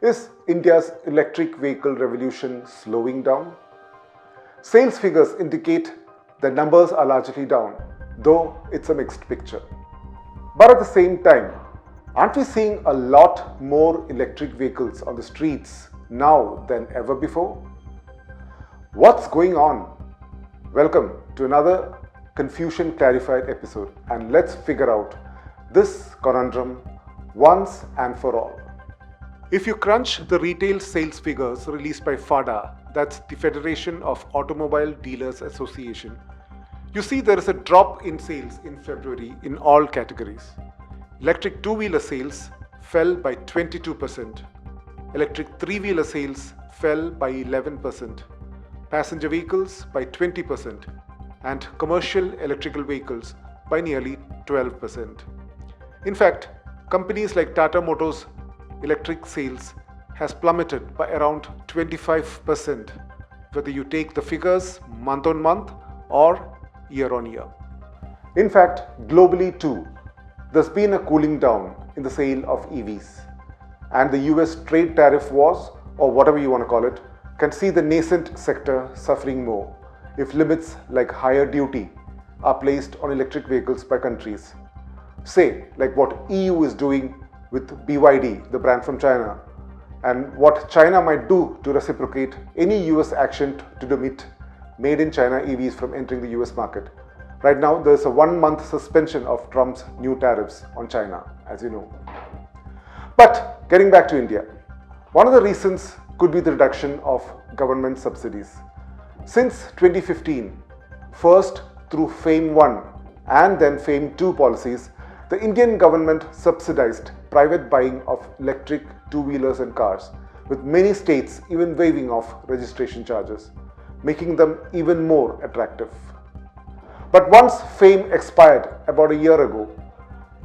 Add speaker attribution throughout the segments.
Speaker 1: Is India's electric vehicle revolution slowing down? Sales figures indicate that numbers are largely down, though it's a mixed picture. But at the same time, aren't we seeing a lot more electric vehicles on the streets now than ever before? What's going on? Welcome to another Confusion Clarified episode, and let's figure out this conundrum once and for all. If you crunch the retail sales figures released by FADA, that's the Federation of Automobile Dealers Association, you see there is a drop in sales in February in all categories. Electric two-wheeler sales fell by 22%, electric three-wheeler sales fell by 11%, passenger vehicles by 20%, and commercial electrical vehicles by nearly 12%. In fact, companies like Tata Motors' electric sales has plummeted by around 25%, whether you take the figures month on month or year on year. In fact, globally too, there's been a cooling down in the sale of EVs, and the US trade tariff wars, or whatever you want to call it, can see the nascent sector suffering more if limits like higher duty are placed on electric vehicles by countries. Say, like what EU is doing with BYD, the brand from China, and what China might do to reciprocate any US action to limit made in China EVs from entering the US market. Right now, there's a 1-month suspension of Trump's new tariffs on China, as you know. But getting back to India, one of the reasons could be the reduction of government subsidies. Since 2015, first through FAME 1 and then FAME 2 policies, the Indian government subsidized private buying of electric two-wheelers and cars, with many states even waiving off registration charges, making them even more attractive. But once FAME expired about a year ago,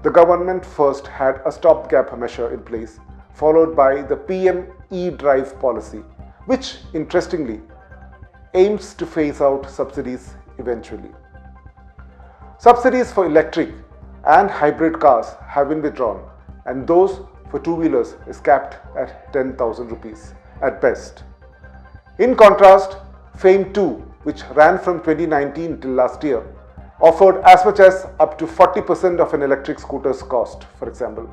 Speaker 1: the government first had a stopgap measure in place, followed by the PM e-Drive policy, which interestingly aims to phase out subsidies eventually. Subsidies for electric and hybrid cars have been withdrawn, and those for two-wheelers is capped at 10,000 rupees at best. In contrast, FAME 2, which ran from 2019 till last year, offered as much as up to 40% of an electric scooter's cost, for example.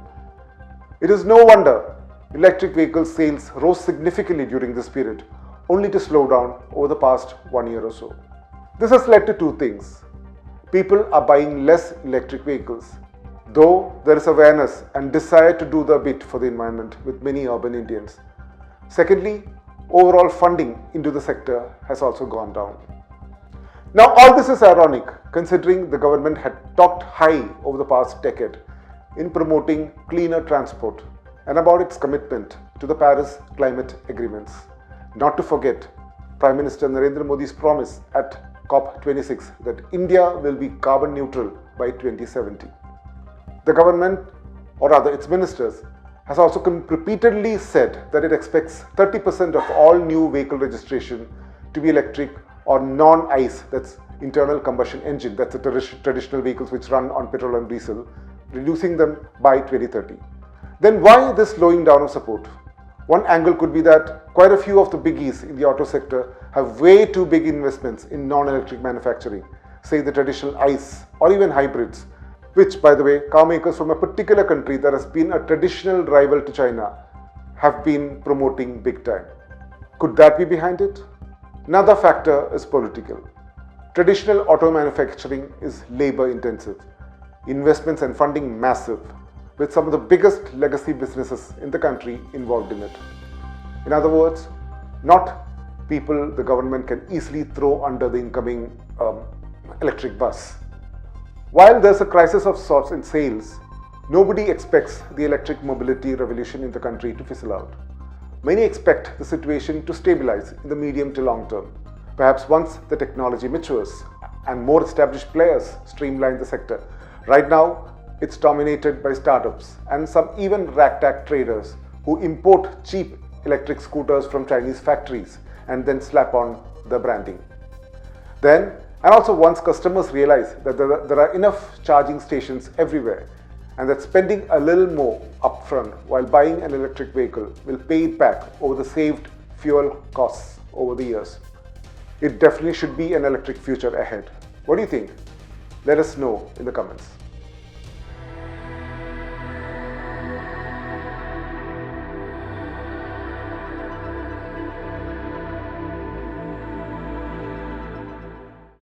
Speaker 1: It is no wonder electric vehicle sales rose significantly during this period, only to slow down over the past 1 year or so. This has led to two things. People are buying less electric vehicles, though there is awareness and desire to do the bit for the environment with many urban Indians. Secondly, overall funding into the sector has also gone down. Now, all this is ironic considering the government had talked high over the past decade in promoting cleaner transport and about its commitment to the Paris climate agreements. Not to forget Prime Minister Narendra Modi's promise at COP26 that India will be carbon neutral by 2070. The government, or rather its ministers, has also repeatedly said that it expects 30% of all new vehicle registration to be electric or non-ICE, that's internal combustion engine, that's the traditional vehicles which run on petrol and diesel, reducing them by 2030. Then why this slowing down of support? One angle could be that quite a few of the biggies in the auto sector have way too big investments in non-electric manufacturing, say the traditional ICE or even hybrids, which, by the way, car makers from a particular country that has been a traditional rival to China have been promoting big time. Could that be behind it? Another factor is political. Traditional auto manufacturing is labor intensive, investments and funding massive, with some of the biggest legacy businesses in the country involved in it. In other words, not people the government can easily throw under the incoming electric bus. While there's a crisis of sorts in sales, nobody expects the electric mobility revolution in the country to fizzle out. Many expect the situation to stabilize in the medium to long term, perhaps once the technology matures and more established players streamline the sector. Right now, it's dominated by startups and some even ragtag traders who import cheap electric scooters from Chinese factories and then slap on the branding. Then, and also once customers realize that there are enough charging stations everywhere and that spending a little more upfront while buying an electric vehicle will pay it back over the saved fuel costs over the years. It definitely should be an electric future ahead. What do you think? Let us know in the comments.